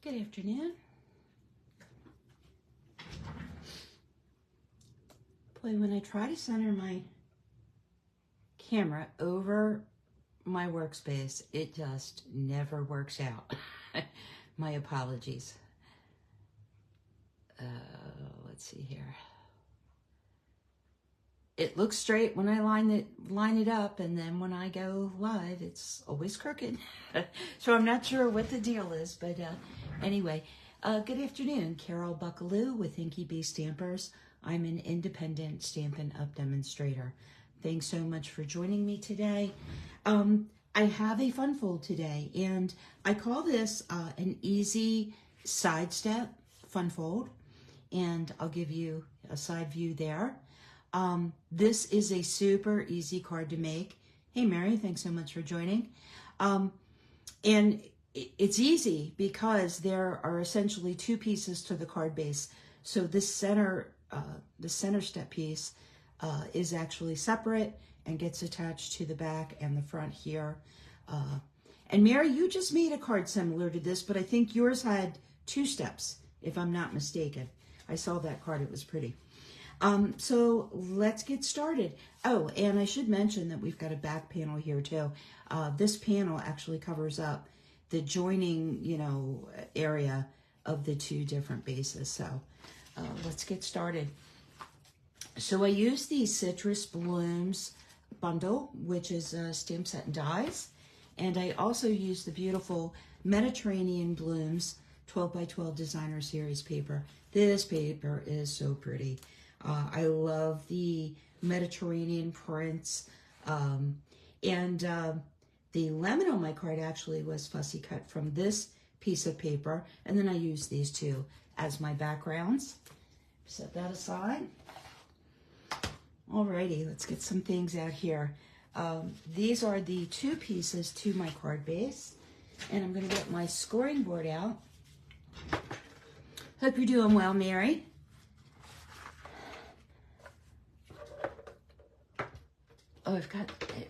Good afternoon. Boy, when I try to center my camera over my workspace, it just never works out. My apologies. Let's see here. It looks straight when I line it up, and then when I go live, it's always crooked. So I'm not sure what the deal is, but anyway, good afternoon. Carol Buckalew with Inky Stampers. I'm an independent Stampin' Up! Demonstrator. Thanks so much for joining me today. I have a fun fold today, and I call this an easy side step fun fold, and I'll give you a side view there. This is a super easy card to make. Hey Mary, thanks so much for joining. And it's easy because there are essentially two pieces to the card base. So this center step piece is actually separate and gets attached to the back and the front here. And Mary, you just made a card similar to this, but I think yours had two steps, if I'm not mistaken. I saw that card, it was pretty. So let's get started. Oh, and I should mention that we've got a back panel here too. This panel actually covers up the joining, area of the two different bases. So let's get started. So I use the Citrus Blooms bundle, which is stamp set and dies. And I also use the beautiful Mediterranean Blooms 12 by 12 designer series paper. This paper is so pretty. I love the Mediterranean prints, and the lemon on my card actually was fussy cut from this piece of paper, and then I use these two as my backgrounds. Set that aside. Alrighty, let's get some things out here. These are the two pieces to my card base, and I'm going to get my scoring board out. Hope you're doing well, Mary. Oh,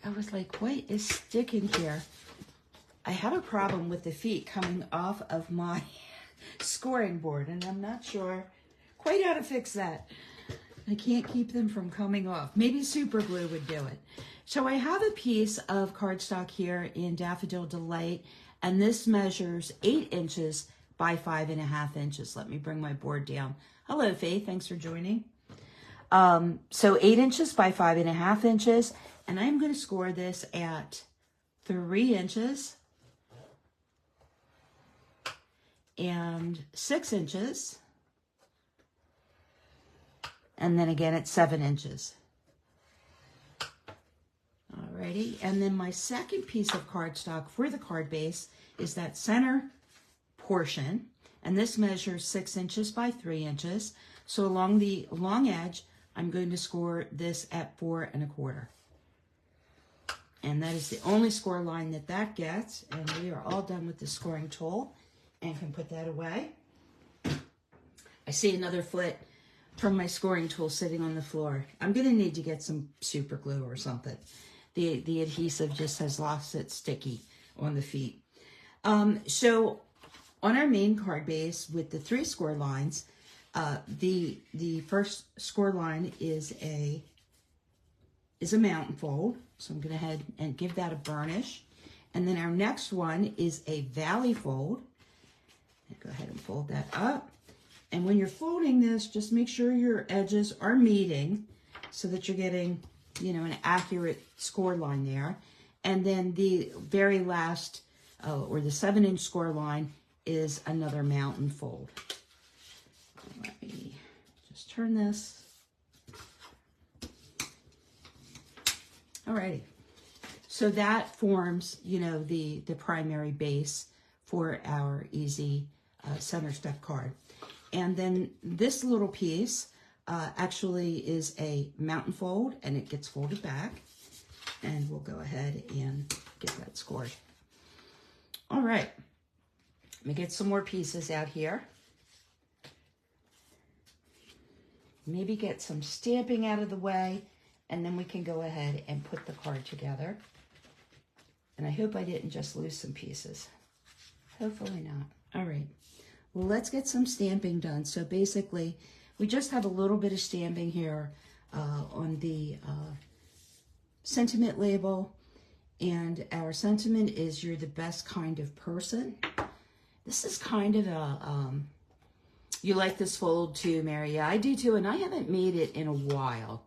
I was like, what is sticking here? I have a problem with the feet coming off of my scoring board, and I'm not sure quite how to fix that. I can't keep them from coming off. Maybe super glue would do it. So I have a piece of cardstock here in Daffodil Delight, and this measures 8 inches by 5.5 inches. Let me bring my board down. Hello, Faith. Thanks for joining. So 8 inches by 5.5 inches, and I'm going to score this at 3 inches and 6 inches, and then again at 7 inches. Alrighty, and then my second piece of cardstock for the card base is that center portion, and this measures 6 inches by 3 inches. So along the long edge, I'm going to score this at 4 1/4. And that is the only score line that gets. And we are all done with the scoring tool and can put that away. I see another foot from my scoring tool sitting on the floor. I'm going to need to get some super glue or something. The adhesive just has lost its sticky on the feet. So on our main card base with the 3 score lines, the first score line is a mountain fold. So I'm going to head and give that a burnish. And then our next one is a valley fold. Go ahead and fold that up. And when you're folding this, just make sure your edges are meeting so that you're getting, an accurate score line there. And then the very last, or the 7-inch score line is another mountain fold. Let me just turn this. Alrighty. So that forms, the primary base for our easy center step card. And then this little piece actually is a mountain fold, and it gets folded back. And we'll go ahead and get that scored. All right. Let me get some more pieces out here. Maybe get some stamping out of the way, and then we can go ahead and put the card together. And I hope I didn't just lose some pieces. Hopefully not. All right. let's get some stamping done. So basically, we just have a little bit of stamping here on the sentiment label. And our sentiment is, you're the best kind of person. This is kind of a, you like this fold too, Mary? Yeah, I do too, and I haven't made it in a while.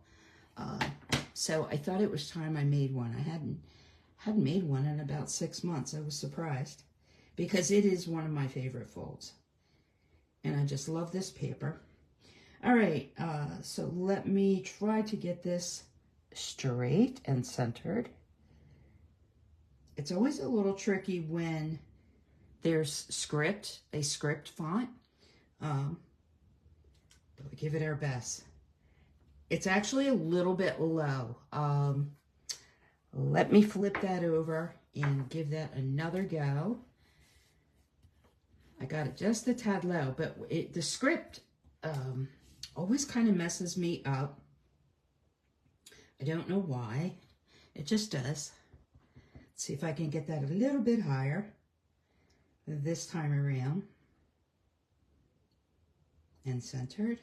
So I thought it was time I made one. I hadn't made one in about 6 months. I was surprised because it is one of my favorite folds. And I just love this paper. All right, so let me try to get this straight and centered. It's always a little tricky when there's a script font. But we give it our best. It's actually a little bit low. Let me flip that over and give that another go. I got it just a tad low, but the script always kind of messes me up. I don't know why. It just does. Let's see if I can get that a little bit higher this time around. And centered.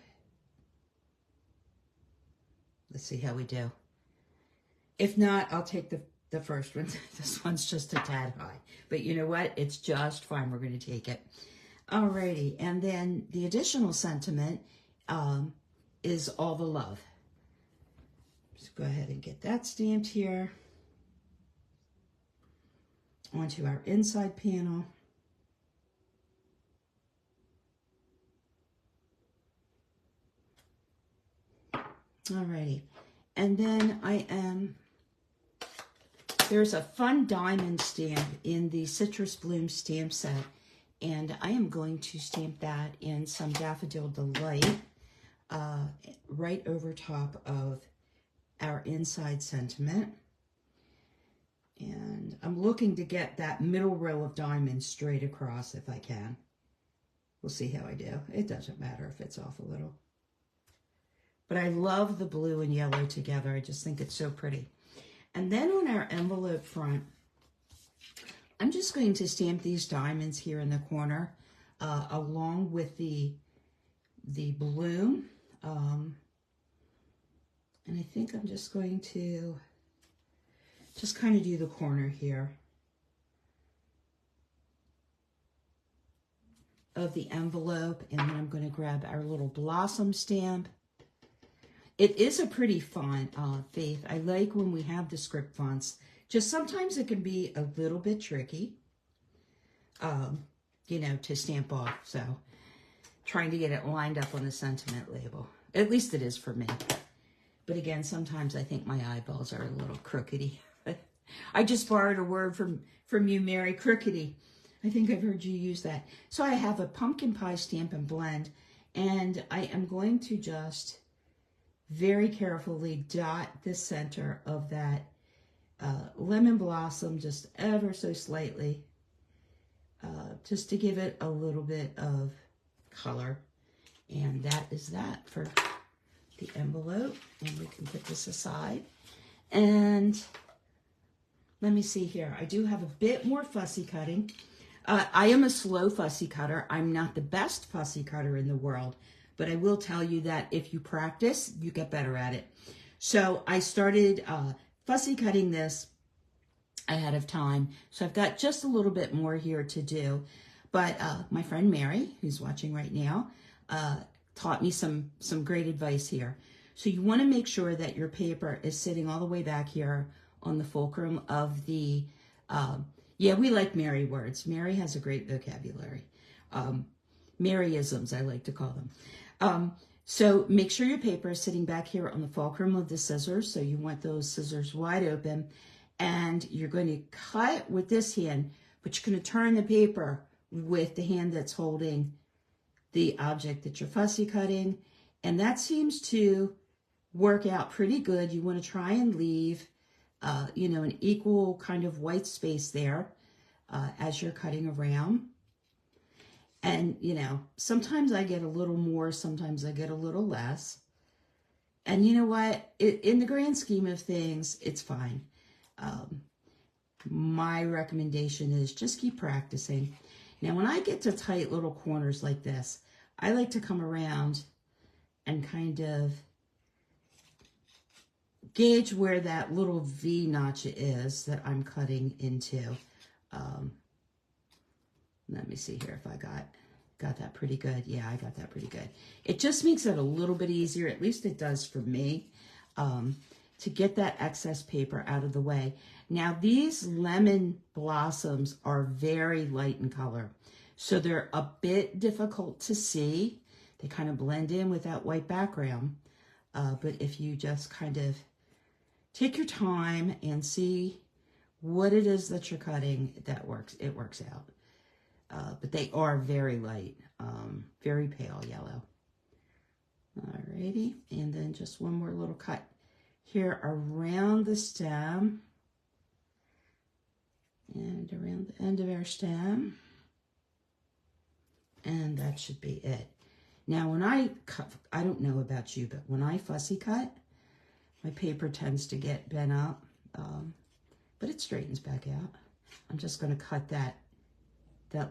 Let's see how we do. If not, I'll take the first one. This one's just a tad high. But you know what? It's just fine. We're going to take it. Alrighty. And then the additional sentiment is all the love. Just go ahead and get that stamped here. Onto our inside panel. Alrighty, and then there's a fun diamond stamp in the Citrus Bloom stamp set, and I am going to stamp that in some Daffodil Delight right over top of our inside sentiment. And I'm looking to get that middle row of diamonds straight across if I can. We'll see how I do. It doesn't matter if it's off a little. But I love the blue and yellow together. I just think it's so pretty. And then on our envelope front, I'm just going to stamp these diamonds here in the corner along with the bloom. And I think I'm just going to just kind of do the corner here of the envelope. And then I'm going to grab our little blossom stamp. It is a pretty font, Faith. I like when we have the script fonts. Just sometimes it can be a little bit tricky, you know, to stamp off. So trying to get it lined up on the sentiment label. At least it is for me. But again, sometimes I think my eyeballs are a little crookedy. I just borrowed a word from you, Mary, crookedy. I think I've heard you use that. So I have a pumpkin pie Stampin' Blend, and I am going to just very carefully dot the center of that lemon blossom just ever so slightly, just to give it a little bit of color. And that is that for the envelope. And we can put this aside. And let me see here. I do have a bit more fussy cutting. I am a slow fussy cutter. I'm not the best fussy cutter in the world. But I will tell you that if you practice, you get better at it. So I started fussy cutting this ahead of time. So I've got just a little bit more here to do. But my friend Mary, who's watching right now, taught me some great advice here. So you want to make sure that your paper is sitting all the way back here on the fulcrum of the, yeah, we like Mary words. Mary has a great vocabulary. Maryisms, I like to call them. So make sure your paper is sitting back here on the fulcrum of the scissors. So you want those scissors wide open, and you're going to cut with this hand, but you're going to turn the paper with the hand that's holding the object that you're fussy cutting. And that seems to work out pretty good. You want to try and leave, you know, an equal kind of white space there as you're cutting around. And, you know, sometimes I get a little more, sometimes I get a little less. And you know what? In the grand scheme of things, it's fine. My recommendation is just keep practicing. Now, when I get to tight little corners like this, I like to come around and kind of gauge where that little V notch is that I'm cutting into. Let me see here if I got that pretty good. Yeah, I got that pretty good. It just makes it a little bit easier, at least it does for me, to get that excess paper out of the way. Now, these lemon blossoms are very light in color, so they're a bit difficult to see. They kind of blend in with that white background, but if you just kind of take your time and see what it is that you're cutting, it works out. But they are very light, very pale yellow. Alrighty, and then just one more little cut here around the stem and around the end of our stem, and that should be it. Now, when I cut, I don't know about you, but when I fussy cut, my paper tends to get bent up, but it straightens back out. I'm just going to cut that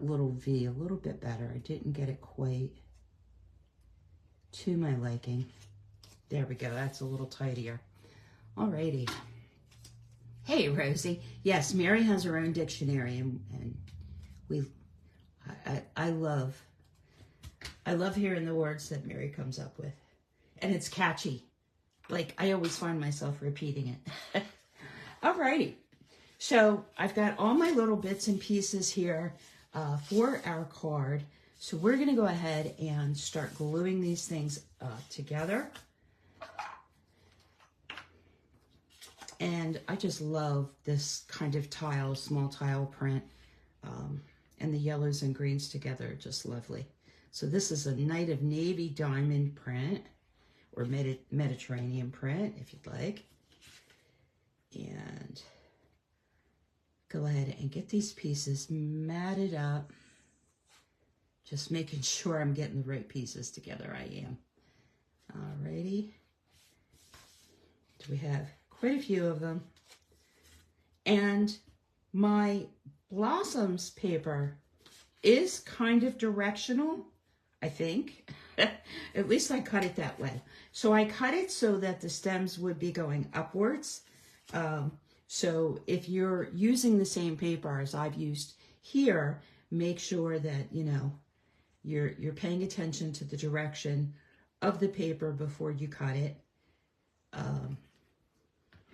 little V a little bit better. I didn't get it quite to my liking. There we go. That's a little tighter. Alrighty. Hey, Rosie. Yes, Mary has her own dictionary, and I love hearing the words that Mary comes up with, and it's catchy. Like, I always find myself repeating it. Alrighty. So I've got all my little bits and pieces here for our card. So we're going to go ahead and start gluing these things together. And I just love this kind of tile, small tile print. And the yellows and greens together are just lovely. So this is a Night of Navy diamond print, or Mediterranean print, if you'd like. And go ahead and get these pieces matted up. Just making sure I'm getting the right pieces together. I am. Alrighty. So we have quite a few of them. And my blossoms paper is kind of directional, I think. At least I cut it that way. So I cut it so that the stems would be going upwards. So if you're using the same paper as I've used here, make sure that, you know, you're paying attention to the direction of the paper before you cut it.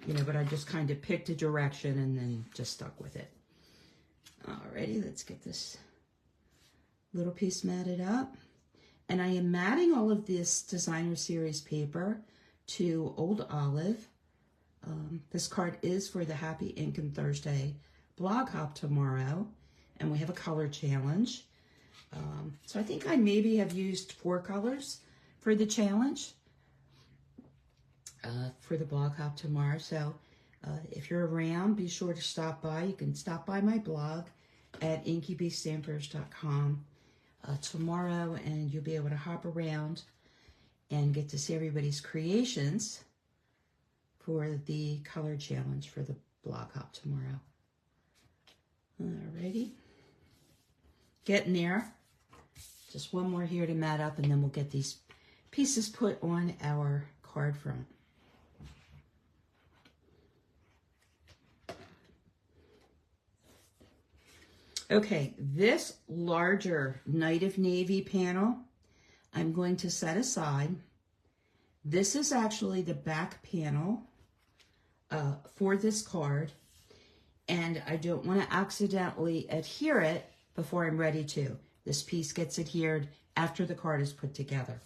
You know, but I just kind of picked a direction and then just stuck with it. Alrighty, let's get this little piece matted up. And I am matting all of this designer series paper to Old Olive. This card is for the Happy Inkin Thursday blog hop tomorrow, and we have a color challenge. So I think I maybe have used 4 colors for the challenge for the blog hop tomorrow. So if you're around, be sure to stop by. You can stop by my blog at inkybstampers.com tomorrow, and you'll be able to hop around and get to see everybody's creations for the color challenge for the blog hop tomorrow. Alrighty. Getting there. Just one more here to mat up, and then we'll get these pieces put on our card front. Okay, this larger Night of Navy panel, I'm going to set aside. This is actually the back panel for this card, and I don't want to accidentally adhere it before I'm ready to. This piece gets adhered after the card is put together.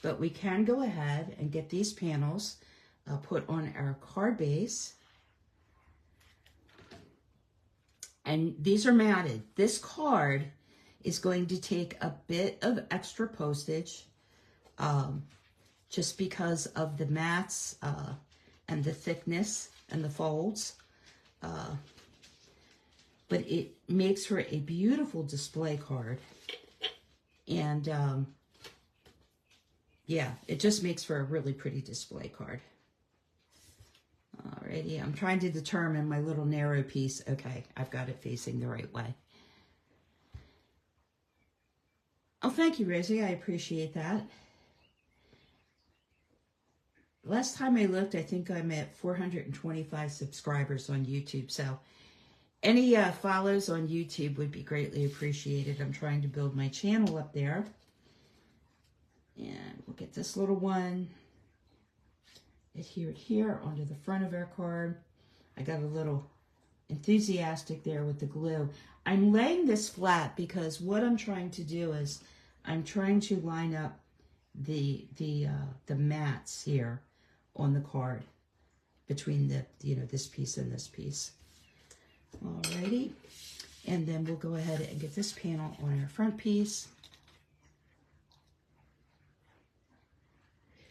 But we can go ahead and get these panels put on our card base. And these are matted. This card is going to take a bit of extra postage just because of the mats and the thickness and the folds. But it makes for a beautiful display card. And yeah, it just makes for a really pretty display card. Alrighty, I'm trying to determine my little narrow piece. Okay, I've got it facing the right way. Oh, thank you, Rosie. I appreciate that. Last time I looked, I think I'm at 425 subscribers on YouTube. So any follows on YouTube would be greatly appreciated. I'm trying to build my channel up there. And we'll get this little one, adhere it here onto the front of our card. I got a little enthusiastic there with the glue. I'm laying this flat because what I'm trying to do is I'm trying to line up the mats here on the card between the, this piece and this piece. Alrighty. And then we'll go ahead and get this panel on our front piece.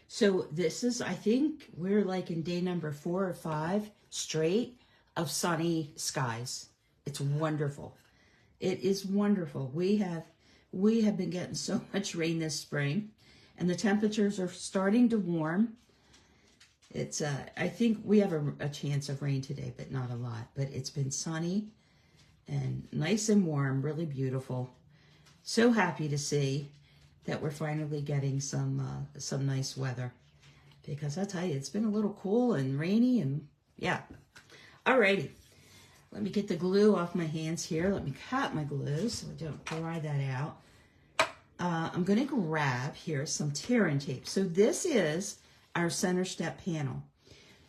So this is, I think we're like in day number 4 or 5 straight of sunny skies. It's wonderful. It is wonderful. We have been getting so much rain this spring, and the temperatures are starting to warm. It's I think we have a chance of rain today, but not a lot. But it's been sunny and nice and warm, really beautiful. So happy to see that we're finally getting some nice weather, because I tell you, it's been a little cool and rainy, and yeah. Alrighty, let me get the glue off my hands here. Let me cut my glue so I don't dry that out. I'm going to grab here some tear and tape. So this is our center step panel.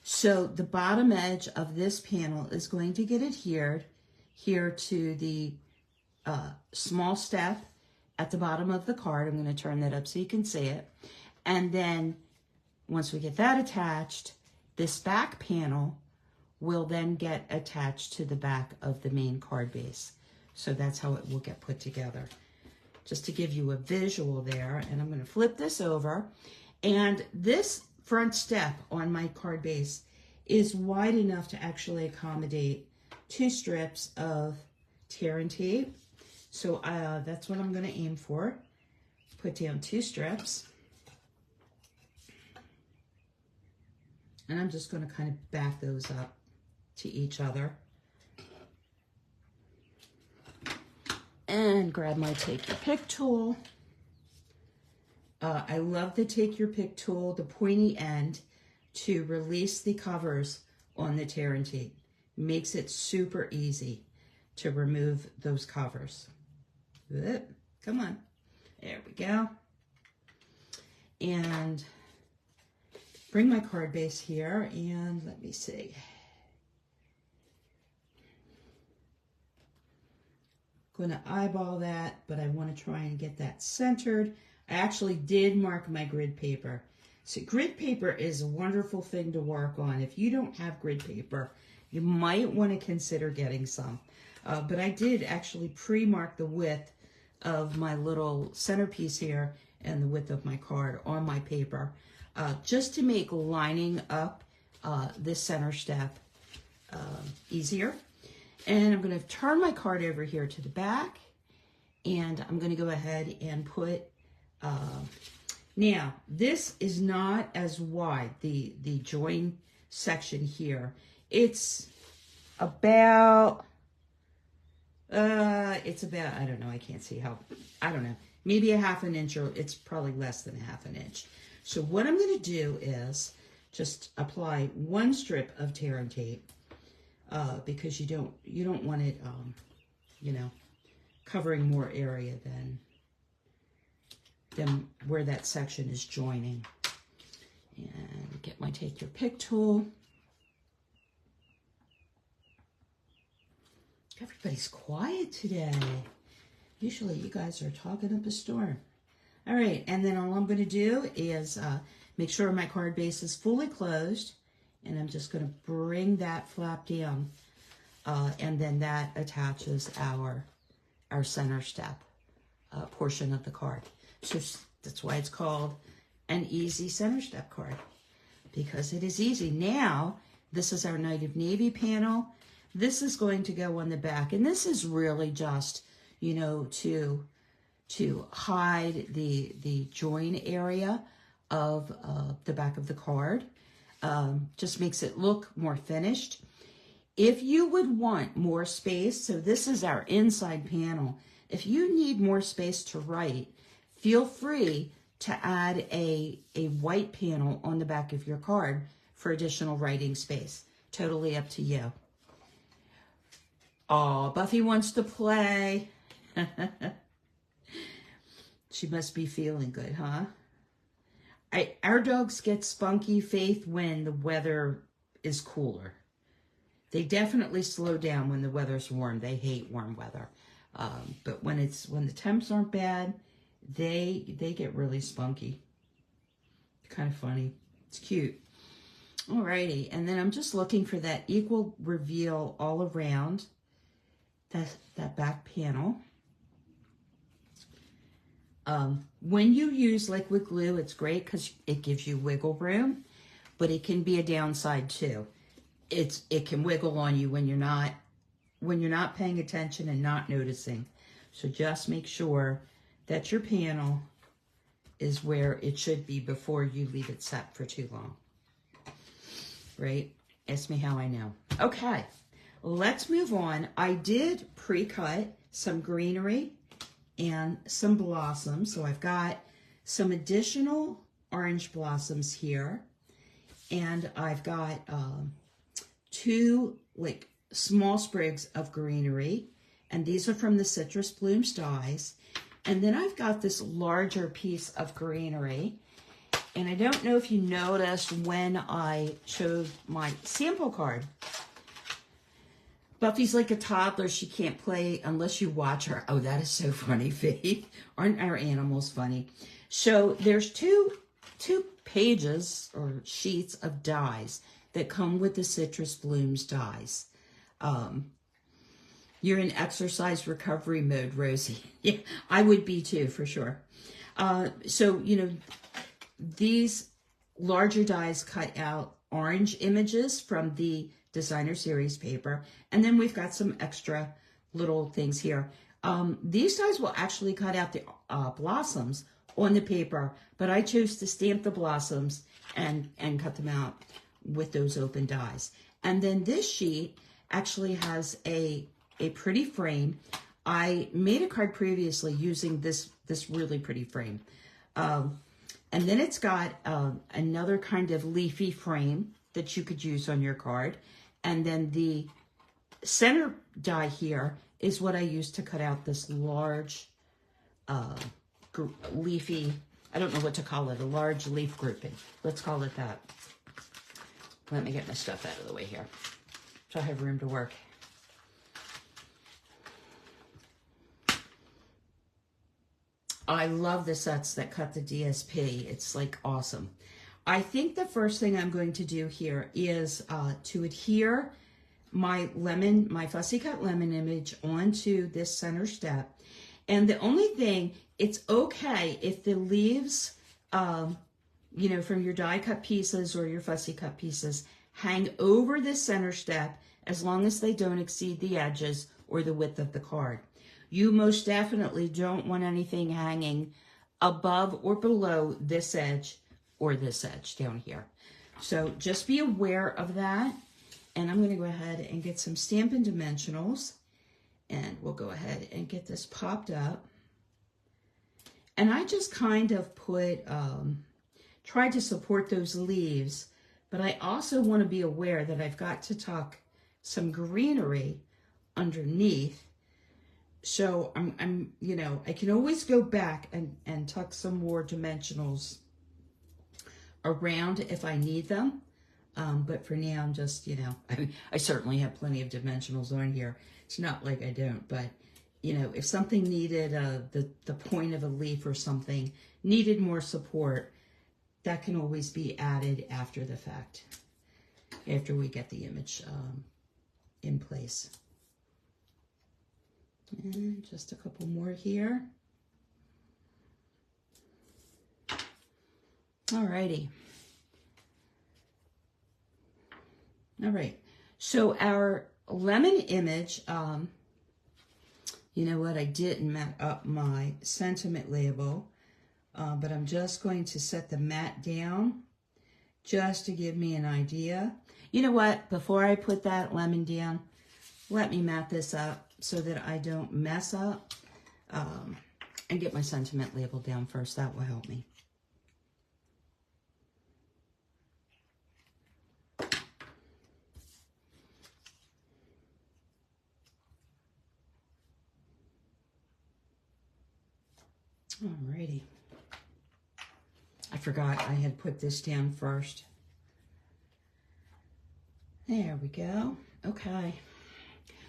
So the bottom edge of this panel is going to get adhered here to the small step at the bottom of the card. I'm going to turn that up so you can see it. And then once we get that attached, this back panel will then get attached to the back of the main card base. So that's how it will get put together. Just to give you a visual there, and I'm going to flip this over. And this front step on my card base is wide enough to actually accommodate 2 strips of tear and tape. So that's what I'm going to aim for. Put down 2 strips. And I'm just going to kind of back those up to each other. And grab my Take Your Pick tool. I love the Take Your Pick tool, the pointy end, to release the covers on the tear and tape. Makes it super easy to remove those covers. Come on. There we go. And bring my card base here, and let me see. Going to eyeball that, but I want to try and get that centered. I actually did mark my grid paper. So grid paper is a wonderful thing to work on. If you don't have grid paper, you might want to consider getting some. But I did actually pre-mark the width of my little centerpiece here and the width of my card on my paper, just to make lining up this center step easier. And I'm going to turn my card over here to the back, and I'm going to go ahead and put, now this is not as wide, the join section here. It's about, I don't know, I can't see how, I don't know, maybe a ½ an inch, or it's probably less than a ½ an inch. So what I'm going to do is just apply 1 strip of tear and tape. Because you don't want it, covering more area than where that section is joining. And get my Take Your Pick tool. Everybody's quiet today. Usually you guys are talking up a storm. All right, and then all I'm going to do is make sure my card base is fully closed. And I'm just going to bring that flap down, and then that attaches our center step portion of the card. So that's why it's called an easy center step card, because it is easy. Now, this is our Night of Navy panel. This is going to go on the back, and this is really just, to hide the join area of the back of the card. Just makes it look more finished. If you would want more space, so this is our inside panel. If you need more space to write, feel free to add a white panel on the back of your card for additional writing space. Totally up to you. Oh, Buffy wants to play. She must be feeling good, huh? Our dogs get spunky, Faith, when the weather is cooler. They definitely slow down when the weather's warm. They hate warm weather. But when the temps aren't bad, they get really spunky. Kind of funny. It's cute. Alrighty, and then I'm just looking for that equal reveal all around that back panel. When you use liquid glue, it's great because it gives you wiggle room, but it can be a downside too. It can wiggle on you when you're not paying attention and not noticing. So just make sure that your panel is where it should be before you leave it set for too long. Right? Ask me how I know. Okay, let's move on. I did pre-cut some greenery and some blossoms. So I've got some additional orange blossoms here. And I've got 2 like small sprigs of greenery. And these are from the Citrus Blooms dies. And then I've got this larger piece of greenery. And I don't know if you noticed when I showed my sample card. Buffy's like a toddler. She can't play unless you watch her. Oh, that is so funny, Faith. Aren't our animals funny? So there's two pages or sheets of dies that come with the Citrus Blooms dies. You're in exercise recovery mode, Rosie. Yeah, I would be too, for sure. So, you know, these larger dies cut out orange images from the designer series paper. And then we've got some extra little things here. These dies will actually cut out the blossoms on the paper, but I chose to stamp the blossoms and cut them out with those open dies. And then this sheet actually has a pretty frame. I made a card previously using this really pretty frame. And then it's got another kind of leafy frame that you could use on your card. And then the center die here is what I used to cut out this large leafy, I don't know what to call it, a large leaf grouping. Let's call it that. Let me get my stuff out of the way here so I have room to work. I love the sets that cut the DSP. It's like awesome. I think the first thing I'm going to do here is to adhere my fussy cut lemon image onto this center step. And the only thing, it's okay if the leaves, you know, from your die cut pieces or your fussy cut pieces hang over this center step as long as they don't exceed the edges or the width of the card. You most definitely don't want anything hanging above or below this edge or this edge down here. So just be aware of that. And I'm going to go ahead and get some Stampin' Dimensionals. And we'll go ahead and get this popped up. And I just kind of put, tried to support those leaves. But I also want to be aware that I've got to tuck some greenery underneath. So I'm you know, I can always go back and tuck some more dimensionals around if I need them. But for now, I'm just, you know, I certainly have plenty of dimensionals on here. It's not like I don't, but, you know, if something needed, the point of a leaf or something needed more support, that can always be added after the fact, after we get the image in place. And just a couple more here. Alrighty. All right, so our lemon image, you know what, I didn't mat up my sentiment label, but I'm just going to set the mat down just to give me an idea. You know what, before I put that lemon down, let me mat this up so that I don't mess up and get my sentiment label down first. That will help me. Alrighty. I forgot I had put this down first. There we go. Okay.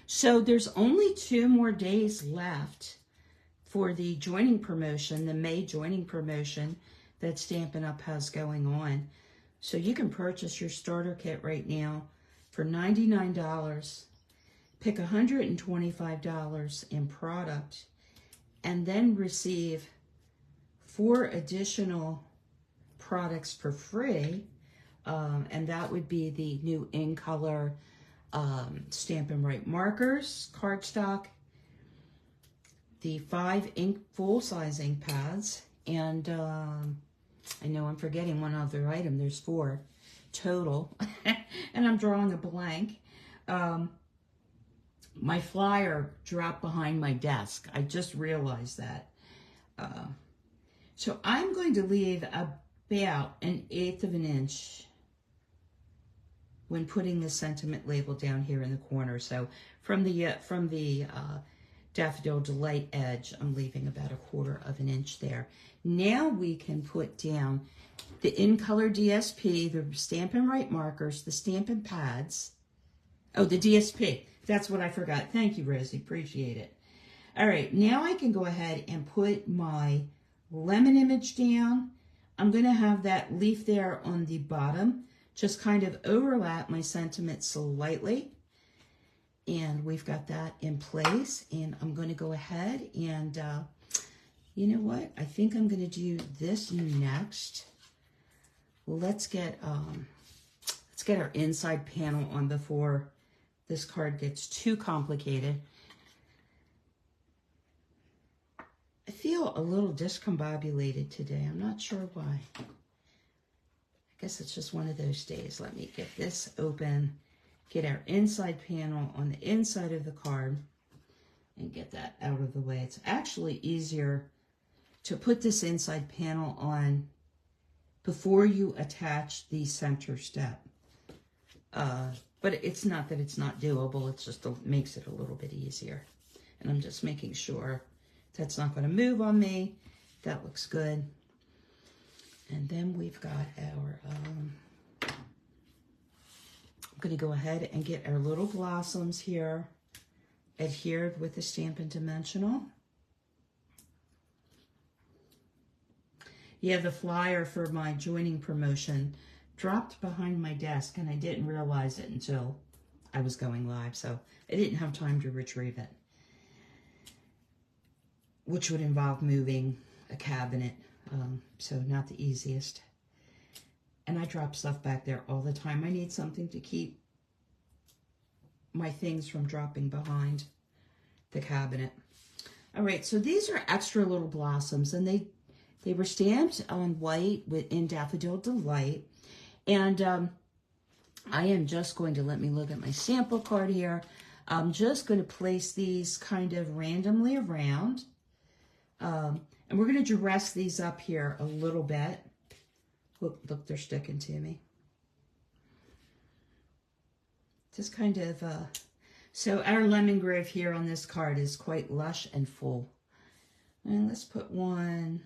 So there's only 2 more days left for the joining promotion, the May joining promotion that Stampin' Up! Has going on. So you can purchase your starter kit right now for $99, pick $125 in product, and then receive 4 additional products for free. And that would be the new in color Stampin' Right markers, cardstock, the 5 ink full-size ink pads, and I know I'm forgetting one other item. There's 4 total, and I'm drawing a blank. My flyer dropped behind my desk. I just realized that. So I'm going to leave about 1/8 of an inch when putting the sentiment label down here in the corner. So from the Daffodil Delight edge, I'm leaving about 1/4 of an inch there. Now we can put down the in color DSP, the Stampin' Right markers, the Stampin' pads. Oh, the DSP. That's what I forgot. Thank you, Rosie. Appreciate it. All right, now I can go ahead and put my lemon image down. I'm going to have that leaf there on the bottom, just kind of overlap my sentiment slightly. And we've got that in place. And I'm going to go ahead and, you know what? I think I'm going to do this next. Let's get our inside panel on before this card gets too complicated. I feel a little discombobulated today. I'm not sure why. I guess it's just one of those days. Let me get this open, get our inside panel on the inside of the card, and get that out of the way. It's actually easier to put this inside panel on before you attach the center step. But it's not that it's not doable, it's just makes it a little bit easier. And I'm just making sure that's not going to move on me. That looks good. And then we've got our, I'm going to go ahead and get our little blossoms here adhered with the Stampin' Dimensional. Yeah, the flyer for my joining promotion dropped behind my desk, and I didn't realize it until I was going live, so I didn't have time to retrieve it, which would involve moving a cabinet, so not the easiest. And I drop stuff back there all the time. I need something to keep my things from dropping behind the cabinet. All right, so these are extra little blossoms, and they were stamped on white in Daffodil Delight. And I am just going to, let me look at my sample card here. I'm just going to place these kind of randomly around. And we're going to dress these up here a little bit. Look, they're sticking to me. Just kind of, so our lemon grove here on this card is quite lush and full. And let's put one.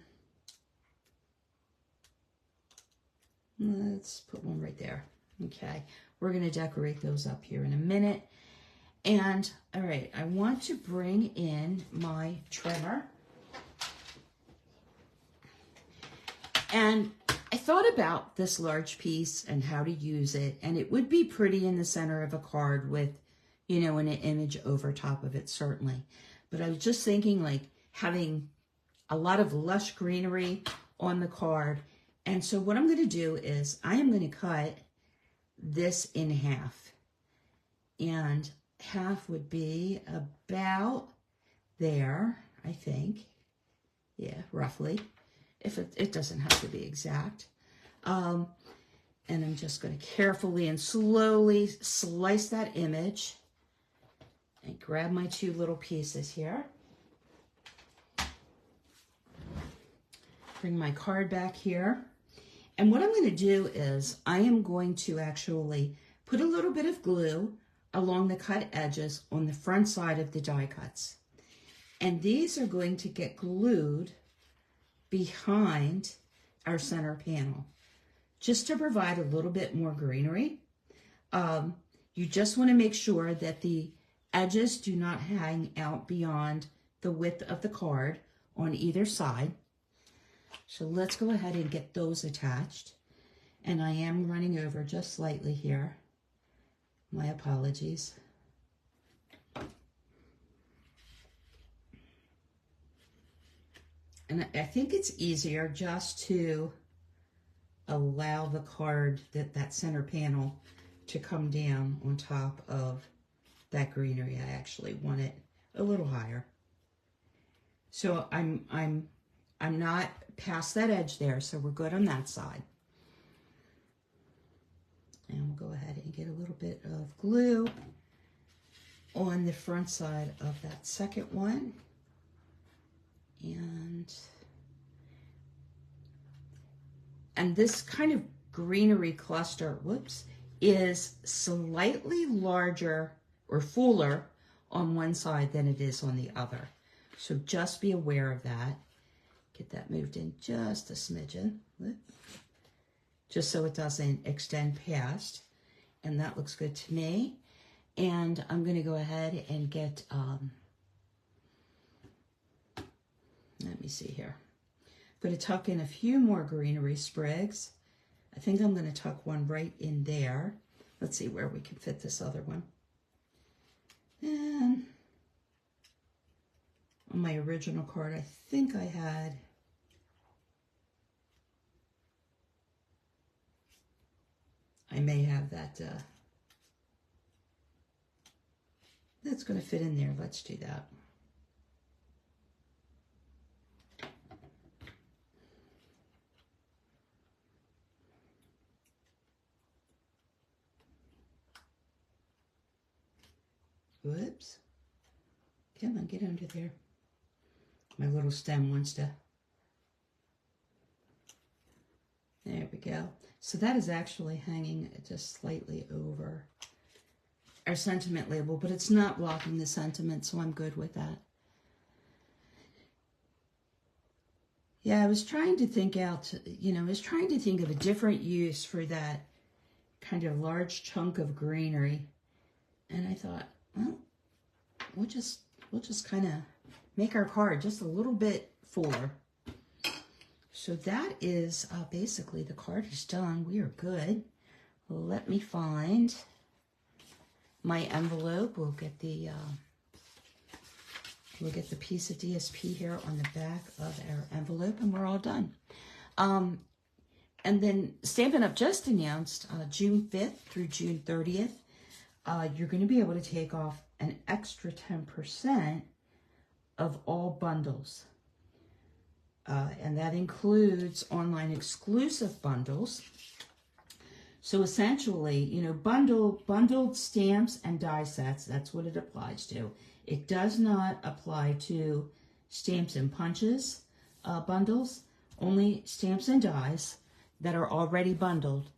Let's put one right there. Okay, we're going to decorate those up here in a minute. And, all right, I want to bring in my trimmer. And I thought about this large piece and how to use it. And it would be pretty in the center of a card with, you know, an image over top of it, certainly. But I was just thinking, like, having a lot of lush greenery on the card. And so what I'm going to do is I am going to cut this in half. And half would be about there, I think. Yeah, roughly. If it doesn't have to be exact. And I'm just going to carefully and slowly slice that image and grab my 2 little pieces here. Bring my card back here. And what I'm going to do is I am going to actually put a little bit of glue along the cut edges on the front side of the die cuts. And these are going to get glued behind our center panel, just to provide a little bit more greenery. You just want to make sure that the edges do not hang out beyond the width of the card on either side. So let's go ahead and get those attached. And I am running over just slightly here. My apologies. And I think it's easier just to allow the card, that center panel, to come down on top of that greenery. I actually want it a little higher. So I'm not past that edge there, so we're good on that side. And we'll go ahead and get a little bit of glue on the front side of that second one. And this kind of greenery cluster, is slightly larger or fuller on one side than it is on the other. So just be aware of that. Get that moved in just a smidgen, just so it doesn't extend past. And that looks good to me. And I'm going to go ahead and get, let me see here. I'm going to tuck in a few more greenery sprigs. I think I'm going to tuck one right in there. Let's see where we can fit this other one. And on my original card, I think I had, I may have that, that's going to fit in there. Let's do that. Whoops. Come on, get under there. My little stem wants to. There we go. So that is actually hanging just slightly over our sentiment label, but it's not blocking the sentiment, so I'm good with that. Yeah, I was trying to think out, I was trying to think of a different use for that kind of large chunk of greenery. And I thought, well, we'll just kind of make our card just a little bit fuller. So that is basically the card is done. We are good. Let me find my envelope. We'll get the piece of DSP here on the back of our envelope, and we're all done. And then Stampin' Up! Just announced June 5th through June 30th. You're going to be able to take off an extra 10% of all bundles. And that includes online exclusive bundles. So essentially, bundled stamps and die sets, that's what it applies to. It does not apply to stamps and punches bundles, only stamps and dies that are already bundled.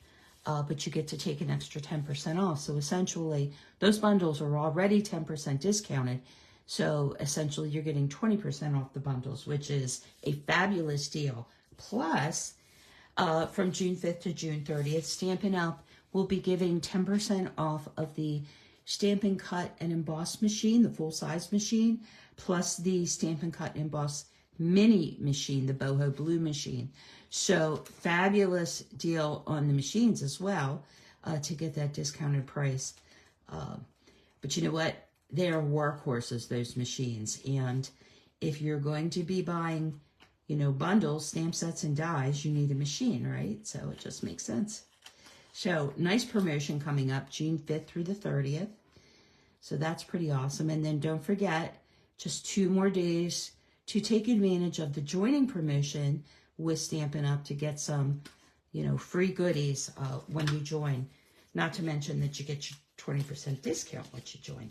But you get to take an extra 10% off. So essentially, those bundles are already 10% discounted. So essentially, you're getting 20% off the bundles, which is a fabulous deal. Plus, from June 5th to June 30th, Stampin' Up! Will be giving 10% off of the Stampin' Cut and Emboss machine, the full-size machine, plus the Stampin' Cut and Emboss mini machine, the boho blue machine. So fabulous deal on the machines as well to get that discounted price. But you know what? They are workhorses, those machines. And if you're going to be buying, bundles, stamp sets, and dies, you need a machine, right? So it just makes sense. So nice promotion coming up June 5th through the 30th. So that's pretty awesome. And then don't forget, just 2 more days to take advantage of the joining promotion with Stampin' Up! To get some, free goodies when you join. Not to mention that you get your 20% discount once you join.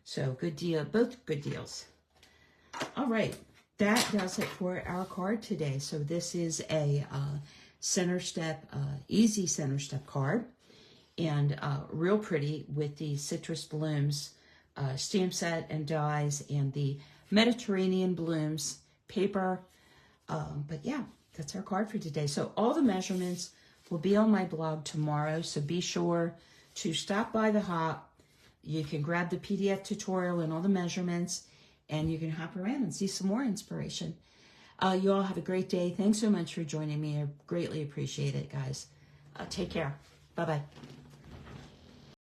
So good deal, both good deals. All right, that does it for our card today. So this is a center step, easy center step card, and real pretty with the citrus blooms stamp set and dies and the Mediterranean blooms paper. But yeah, that's our card for today. So all the measurements will be on my blog tomorrow. So be sure to stop by the hop. You can grab the PDF tutorial and all the measurements, and you can hop around and see some more inspiration. You all have a great day. Thanks so much for joining me. I greatly appreciate it, guys. Take care. Bye-bye.